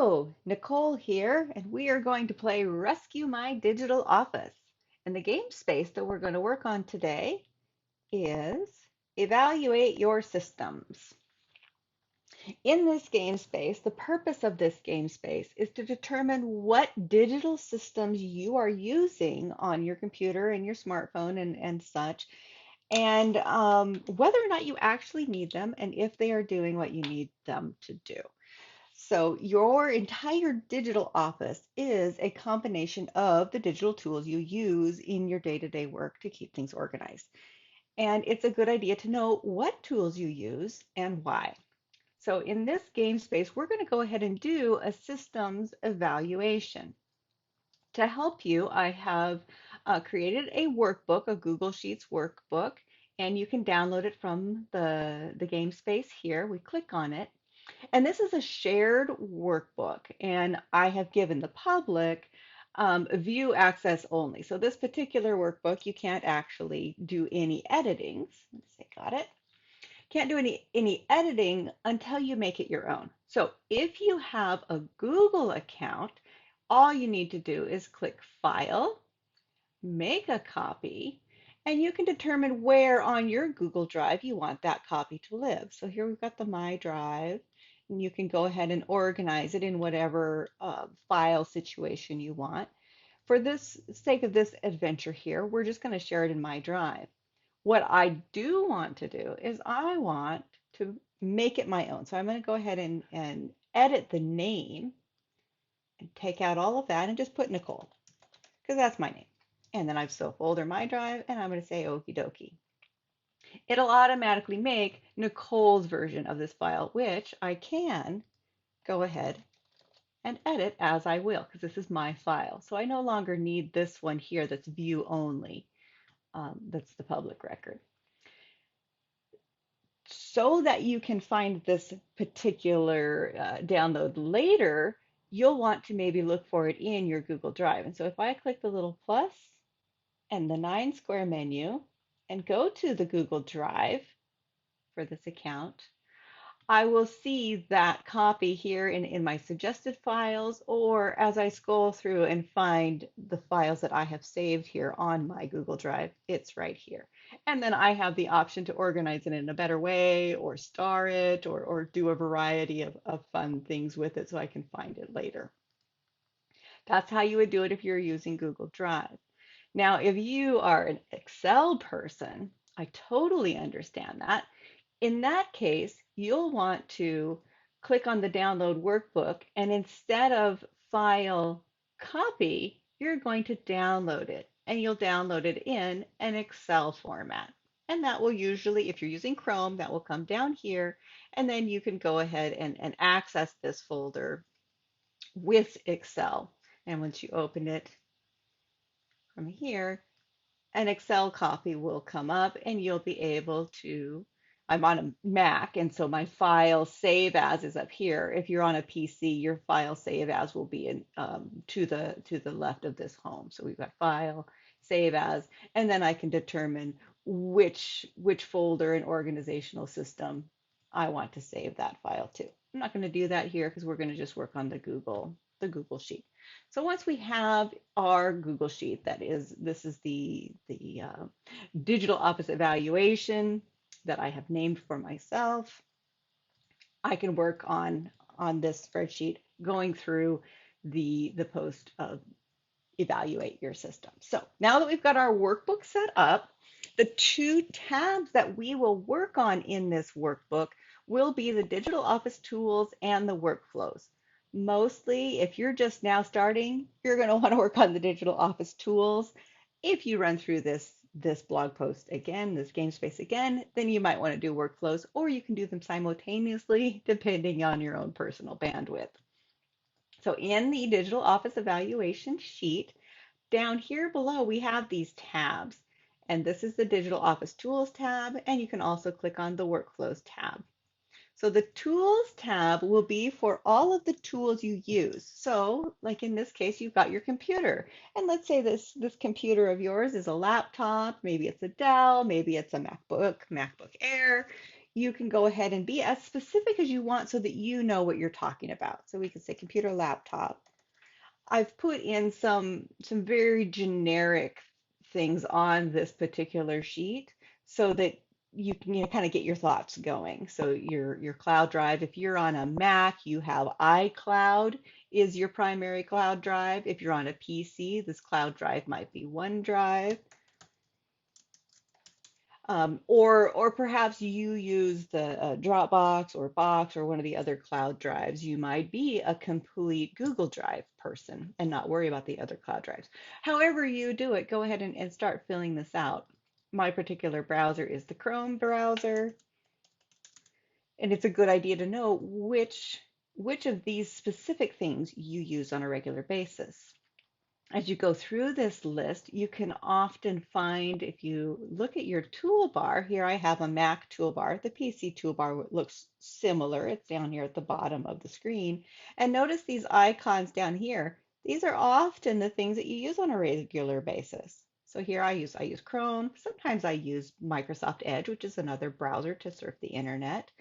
Hello, Nicole here, and we are going to play Rescue My Digital Office. And the game space that we're going to work on today is Evaluate Your Systems. In this game space, the purpose of this game space is to determine what digital systems you are using on your computer and your smartphone and such, and whether or not you actually need them and if they are doing what you need them to do. So your entire digital office is a combination of the digital tools you use in your day-to-day work to keep things organized. And it's a good idea to know what tools you use and why. So in this game space, we're going to go ahead and do a systems evaluation. To help you, I have created a workbook, a Google Sheets workbook, and you can download it from the game space here. We click on it. And this is a shared workbook, and I have given the public view access only. So this particular workbook, you can't actually do any editing. Let's say, got it. Can't do any editing until you make it your own. So if you have a Google account, all you need to do is click File, make a copy, and you can determine where on your Google Drive you want that copy to live. So here we've got the My Drive, and you can go ahead and organize it in whatever file situation you want. For this sake of this adventure here, we're just going to share it in My Drive. What I do want to do is I want to make it my own. So I'm going to go ahead and edit the name and take out all of that and just put Nicole, because that's my name. And then I've still folder My Drive, and I'm going to say okie dokie. It'll automatically make Nicole's version of this file, which I can go ahead and edit as I will, because this is my file. So I no longer need this one here that's view only. That's the public record. So that you can find this particular download later, you'll want to maybe look for it in your Google Drive. And so if I click the little plus and the 9 square menu and go to the Google Drive for this account, I will see that copy here in my suggested files, or as I scroll through and find the files that I have saved here on my Google Drive, it's right here. And then I have the option to organize it in a better way, or star it, or do a variety of fun things with it so I can find it later. That's how you would do it if you're using Google Drive. Now, if you are an Excel person, I totally understand that. In that case, you'll want to click on the download workbook, and instead of file copy, you're going to download it, and you'll download it in an Excel format. And that will usually, if you're using Chrome, that will come down here, and then you can go ahead and access this folder with Excel. And once you open it from here, an Excel copy will come up, and you'll be able to, I'm on a Mac, and so my file save as is up here. If you're on a PC, your file save as will be in, to the left of this home. So we've got file, save as, and then I can determine which folder and organizational system I want to save that file to. I'm not going to do that here because we're going to just work on the Google Sheet. So once we have our Google Sheet, this is the digital office evaluation that I have named for myself, I can work on this spreadsheet going through the post of evaluate your system. So now that we've got our workbook set up, the two tabs that we will work on in this workbook will be the digital office tools and the workflows. Mostly, if you're just now starting, you're going to want to work on the digital office tools. If you run through this blog post again, this game space again, then you might want to do workflows, or you can do them simultaneously depending on your own personal bandwidth. So in the digital office evaluation sheet, down here below, we have these tabs. And this is the digital office tools tab, and you can also click on the workflows tab. So the tools tab will be for all of the tools you use. So like in this case, you've got your computer. And let's say this computer of yours is a laptop, maybe it's a Dell, maybe it's a MacBook Air. you can go ahead and be as specific as you want so that you know what you're talking about. So we can say computer, laptop. I've put in some very generic things on this particular sheet so that you can, kind of get your thoughts going. So your cloud drive, if you're on a Mac, you have iCloud is your primary cloud drive. If you're on a PC, this cloud drive might be OneDrive. Or perhaps you use the Dropbox or Box or one of the other cloud drives. You might be a complete Google Drive person and not worry about the other cloud drives. However you do it, go ahead and start filling this out. My particular browser is the Chrome browser, and it's a good idea to know which of these specific things you use on a regular basis. As you go through this list, you can often find, if you look at your toolbar, here I have a Mac toolbar. The PC toolbar looks similar. It's down here at the bottom of the screen. And notice these icons down here. These are often the things that you use on a regular basis. So here I use Chrome. Sometimes I use Microsoft Edge, which is another browser to surf the internet.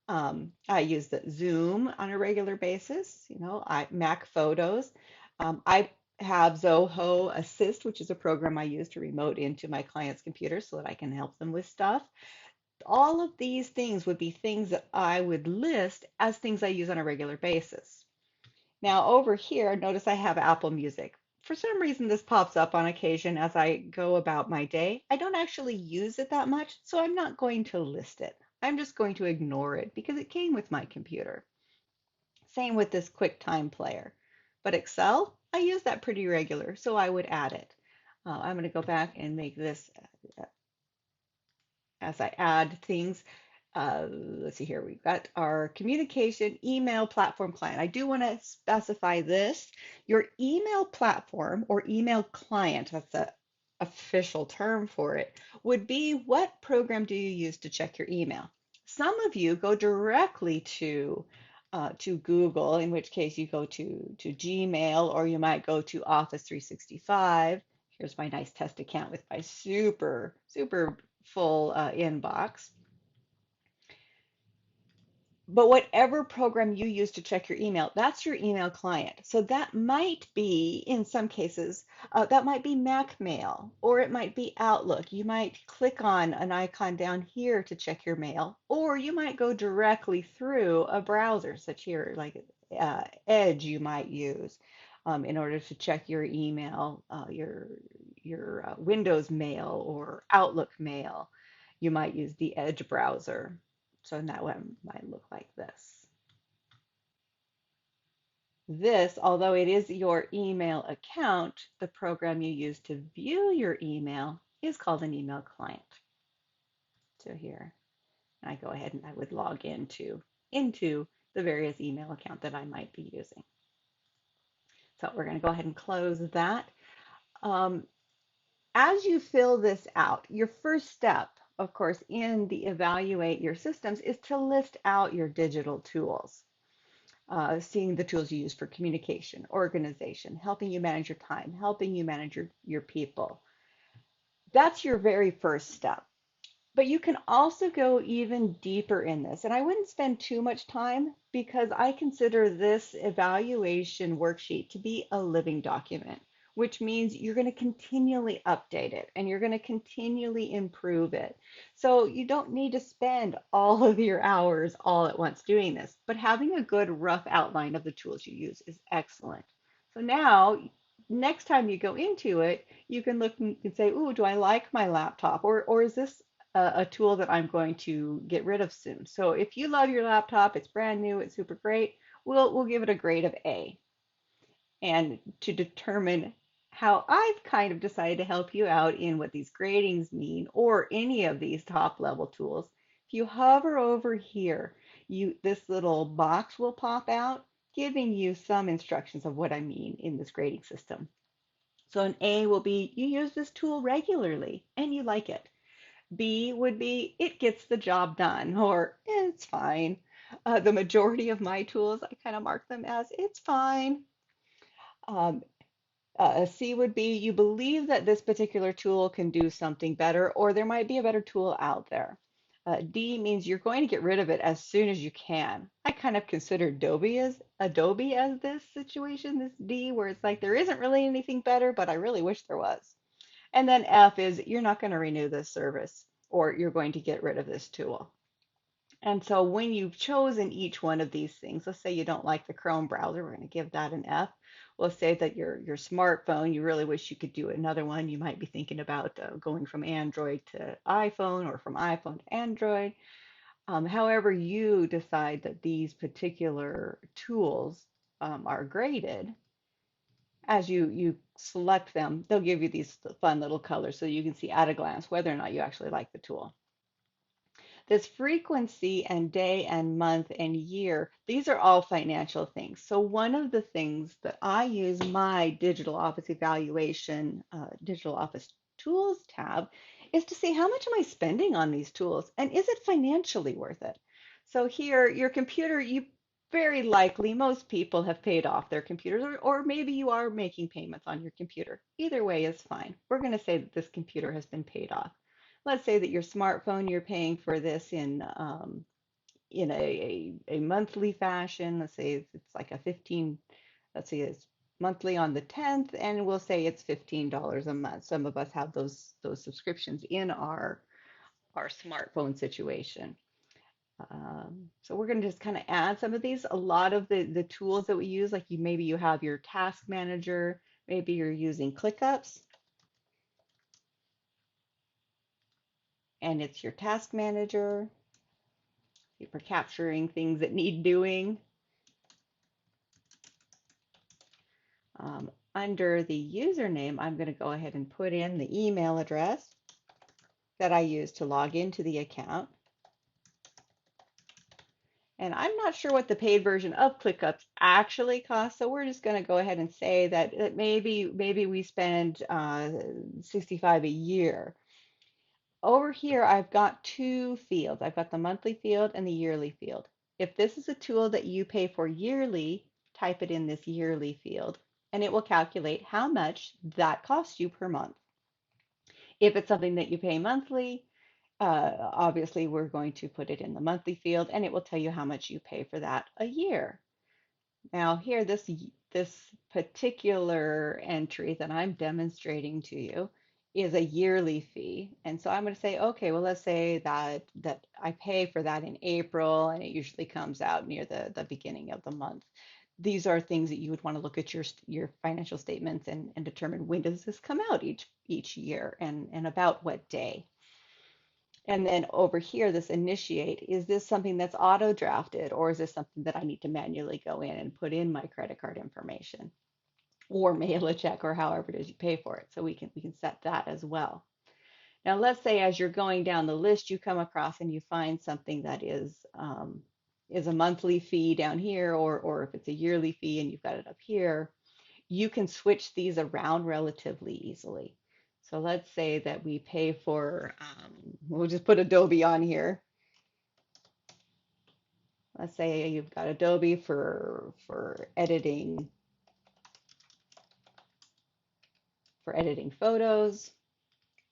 I use the Zoom on a regular basis, Mac Photos. I have Zoho Assist, which is a program I use to remote into my client's computer so that I can help them with stuff. All of these things would be things that I would list as things I use on a regular basis. Now over here, notice I have Apple Music. For some reason, this pops up on occasion as I go about my day. I don't actually use it that much, so I'm not going to list it. I'm just going to ignore it because it came with my computer. Same with this QuickTime player. But Excel, I use that pretty regular, so I would add it. I'm going to go back and make this as I add things. Let's see here, we've got our communication email platform client. I do want to specify this. Your email platform or email client, that's the official term for it, would be what program do you use to check your email? Some of you go directly to Google, in which case you go to Gmail, or you might go to Office 365. Here's my nice test account with my super, super full inbox. But whatever program you use to check your email, that's your email client. So that might be, in some cases, that might be Mac Mail, or it might be Outlook. You might click on an icon down here to check your mail, or you might go directly through a browser, such here, like Edge you might use in order to check your email, your Windows Mail or Outlook Mail. You might use the Edge browser. So that one might look like this. This, although it is your email account, the program you use to view your email is called an email client. So here, I go ahead and I would log into the various email account that I might be using. So we're going to go ahead and close that. As you fill this out, your first step, of course, in the evaluate your systems is to list out your digital tools. Seeing the tools you use for communication, organization, helping you manage your time, helping you manage your people. That's your very first step. But you can also go even deeper in this. And I wouldn't spend too much time because I consider this evaluation worksheet to be a living document, which means you're going to continually update it and you're going to continually improve it. So you don't need to spend all of your hours all at once doing this, but having a good rough outline of the tools you use is excellent. So now, next time you go into it, you can look and say, "Ooh, do I like my laptop? Or is this a tool that I'm going to get rid of soon?" So if you love your laptop, it's brand new, it's super great, we'll give it a grade of A. And to determine how I've kind of decided to help you out in what these gradings mean, or any of these top level tools, if you hover over here, this little box will pop out giving you some instructions of what I mean in this grading system. So an A will be you use this tool regularly and you like it. B would be it gets the job done, or it's fine. The majority of my tools, I kind of mark them as it's fine. Um, a C would be you believe that this particular tool can do something better, or there might be a better tool out there. D means you're going to get rid of it as soon as you can. I kind of consider Adobe as this situation, this D, where it's like there isn't really anything better, but I really wish there was. And then F is you're not going to renew this service or you're going to get rid of this tool. And so when you've chosen each one of these things, let's say you don't like the Chrome browser, we're going to give that an F. We'll say that your smartphone, you really wish you could do another one. You might be thinking about going from Android to iPhone or from iPhone to Android. However you decide that these particular tools are graded, as you select them, they'll give you these fun little colors so you can see at a glance whether or not you actually like the tool. This frequency and day and month and year, these are all financial things. So one of the things that I use my digital office evaluation, digital office tools tab is to see how much am I spending on these tools and is it financially worth it? So here, your computer, you very likely, most people have paid off their computers, or maybe you are making payments on your computer. Either way is fine. We're going to say that this computer has been paid off. Let's say that your smartphone, you're paying for this in a monthly fashion. Let's say it's like a 15, let's say it's monthly on the 10th, and we'll say it's $15 a month. Some of us have those subscriptions in our smartphone situation. So we're going to just kind of add some of these. A lot of the tools that we use, like maybe you have your task manager, maybe you're using ClickUps, and it's your task manager for capturing things that need doing. Under the username, I'm going to go ahead and put in the email address that I use to log into the account. And I'm not sure what the paid version of ClickUps actually costs, so we're just going to go ahead and say that maybe we spend $65 a year. Over here, I've got two fields. I've got the monthly field and the yearly field. If this is a tool that you pay for yearly, type it in this yearly field, and it will calculate how much that costs you per month. If it's something that you pay monthly, obviously we're going to put it in the monthly field, and it will tell you how much you pay for that a year. Now here, this particular entry that I'm demonstrating to you is a yearly fee. And so I'm going to say, okay, well, let's say that I pay for that in April, and it usually comes out near the beginning of the month. These are things that you would want to look at your financial statements and determine when does this come out each year and about what day. And then over here, this initiate, is this something that's auto drafted or is this something that I need to manually go in and put in my credit card information or mail a check or however it is you pay for it? So we can set that as well. Now, let's say as you're going down the list, you come across and you find something that is a monthly fee down here, or if it's a yearly fee and you've got it up here, you can switch these around relatively easily. So let's say that we pay for, we'll just put Adobe on here. Let's say you've got Adobe for editing photos.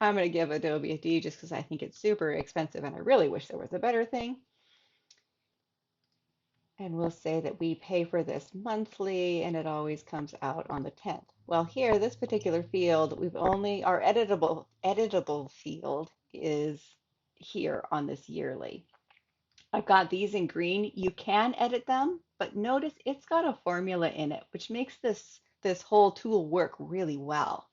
I'm going to give Adobe a D just because I think it's super expensive and I really wish there was a better thing. And we'll say that we pay for this monthly and it always comes out on the 10th. Well, here, this particular field, our editable field is here on this yearly. I've got these in green. You can edit them, but notice it's got a formula in it, which makes this whole tool work really well.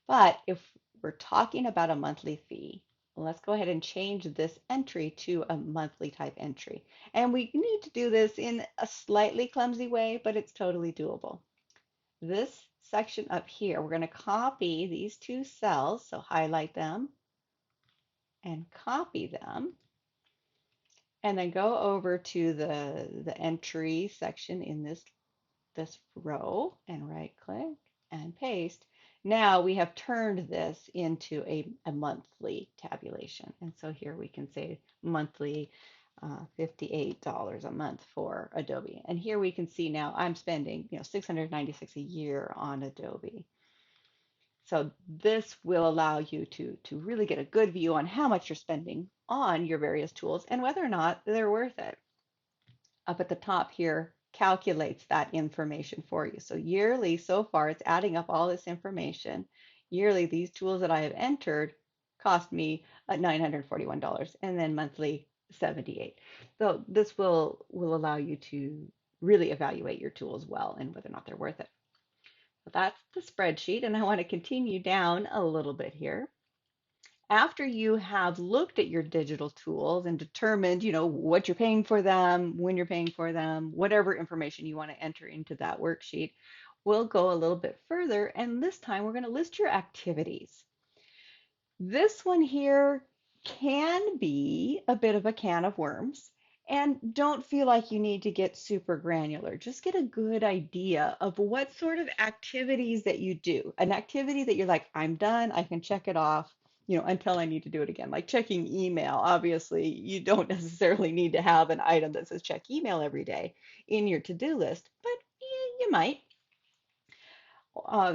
But if we're talking about a monthly fee, let's go ahead and change this entry to a monthly type entry. And we need to do this in a slightly clumsy way, but it's totally doable. This section up here, we're going to copy these two cells, so highlight them and copy them, and then go over to the entry section in this row and right click and paste. Now we have turned this into a monthly tabulation. And so here we can say monthly $58 a month for Adobe. And here we can see now I'm spending $696 a year on Adobe. So this will allow you to really get a good view on how much you're spending on your various tools and whether or not they're worth it. Up at the top here calculates that information for you. So yearly, so far, it's adding up all this information. Yearly, these tools that I have entered cost me $941, and then monthly 78. So this will allow you to really evaluate your tools well and whether or not they're worth it. So that's the spreadsheet, and I want to continue down a little bit here. After you have looked at your digital tools and determined, what you're paying for them, when you're paying for them, whatever information you want to enter into that worksheet, we'll go a little bit further. And this time we're going to list your activities. This one here can be a bit of a can of worms, and don't feel like you need to get super granular. Just get a good idea of what sort of activities that you do. An activity that you're like, I'm done, I can check it off, until I need to do it again. Like checking email. Obviously, you don't necessarily need to have an item that says check email every day in your to-do list, but you might.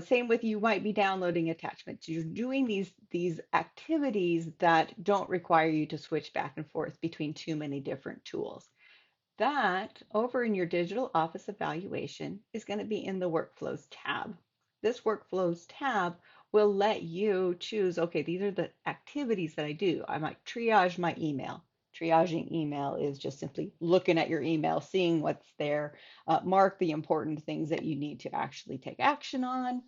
Same with you might be downloading attachments. You're doing these activities that don't require you to switch back and forth between too many different tools. That over in your digital office evaluation is going to be in the workflows tab. This workflows tab will let you choose, okay, these are the activities that I do. I might triage my email. Triaging email is just simply looking at your email, seeing what's there, mark the important things that you need to actually take action on.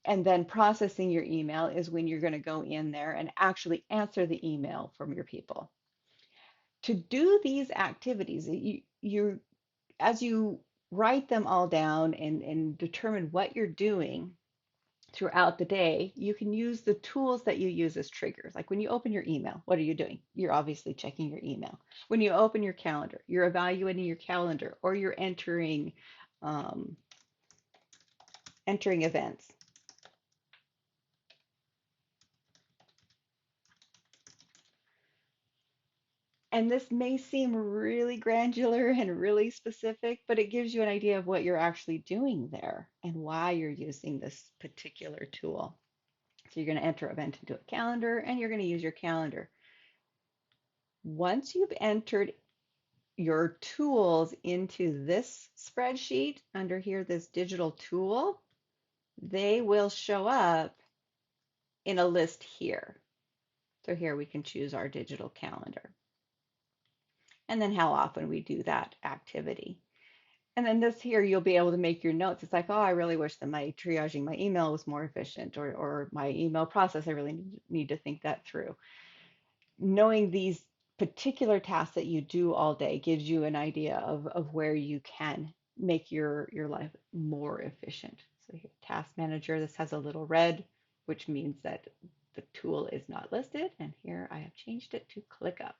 And then processing your email is when you're going to go in there and actually answer the email from your people. To do these activities, as you write them all down and determine what you're doing throughout the day, you can use the tools that you use as triggers. Like when you open your email, what are you doing? You're obviously checking your email. When you open your calendar, you're evaluating your calendar or you're um, entering events. And this may seem really granular and really specific, but it gives you an idea of what you're actually doing there and why you're using this particular tool. So you're going to enter event into a calendar and you're going to use your calendar. Once you've entered your tools into this spreadsheet under here, this digital tool, they will show up in a list here. So here we can choose our digital calendar and then how often we do that activity. And then this here, you'll be able to make your notes. It's like, oh, I really wish that my triaging my email was more efficient, or my email process, I really need to think that through. Knowing these particular tasks that you do all day gives you an idea of where you can make your life more efficient. So here, task manager, this has a little red, which means that the tool is not listed. And here I have changed it to ClickUp,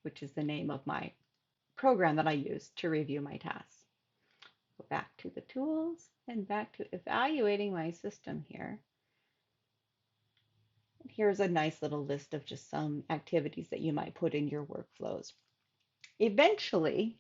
which is the name of my program that I use to review my tasks. Go back to the tools and back to evaluating my system here. Here's a nice little list of just some activities that you might put in your workflows. Eventually,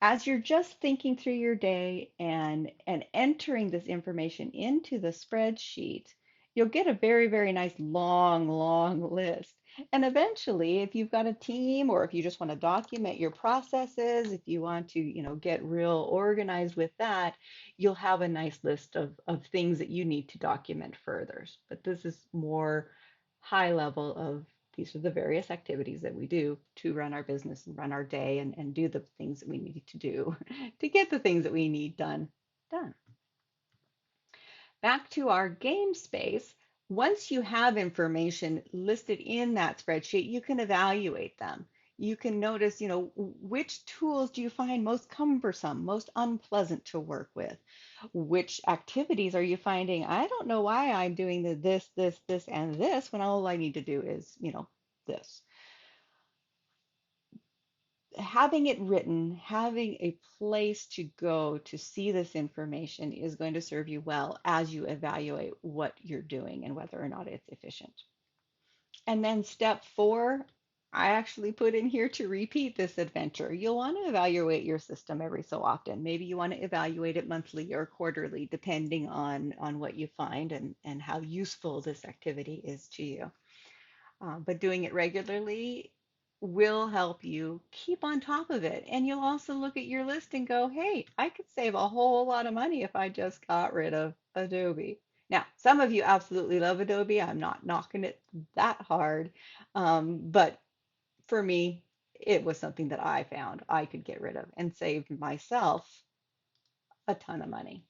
as you're just thinking through your day and entering this information into the spreadsheet, you'll get a very, very nice long list. And eventually, if you've got a team or if you just want to document your processes, if you want to, get real organized with that, you'll have a nice list of things that you need to document further. But this is more high level of these are the various activities that we do to run our business and run our day and do the things that we need to do to get the things that we need done. Back to our game space, once you have information listed in that spreadsheet, you can evaluate them. You can notice, which tools do you find most cumbersome, most unpleasant to work with? Which activities are you finding, I don't know why I'm doing this, and this when all I need to do is, this. Having it written, having a place to go to see this information is going to serve you well as you evaluate what you're doing and whether or not it's efficient. And then step 4, I actually put in here to repeat this adventure. You'll want to evaluate your system every so often. Maybe you want to evaluate it monthly or quarterly, depending on what you find and how useful this activity is to you. But doing it regularly will help you keep on top of it. And you'll also look at your list and go, hey, I could save a whole lot of money if I just got rid of Adobe. Now, some of you absolutely love Adobe. I'm not knocking it that hard. But for me, it was something that I found I could get rid of and saved myself a ton of money.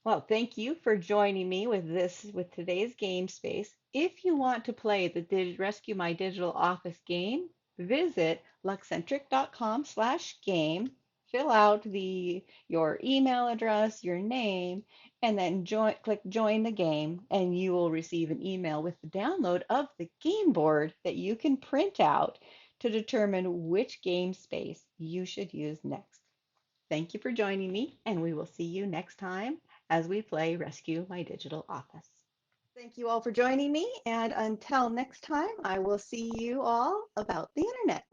Well, thank you for joining me with today's game space. If you want to play the Rescue My Digital Office game, visit luxcentric.com/game, fill out your email address, your name, and then click join the game, and you will receive an email with the download of the game board that you can print out to determine which game space you should use next. Thank you for joining me, and we will see you next time as we play Rescue My Digital Office. Thank you all for joining me, and until next time, I will see you all about the internet.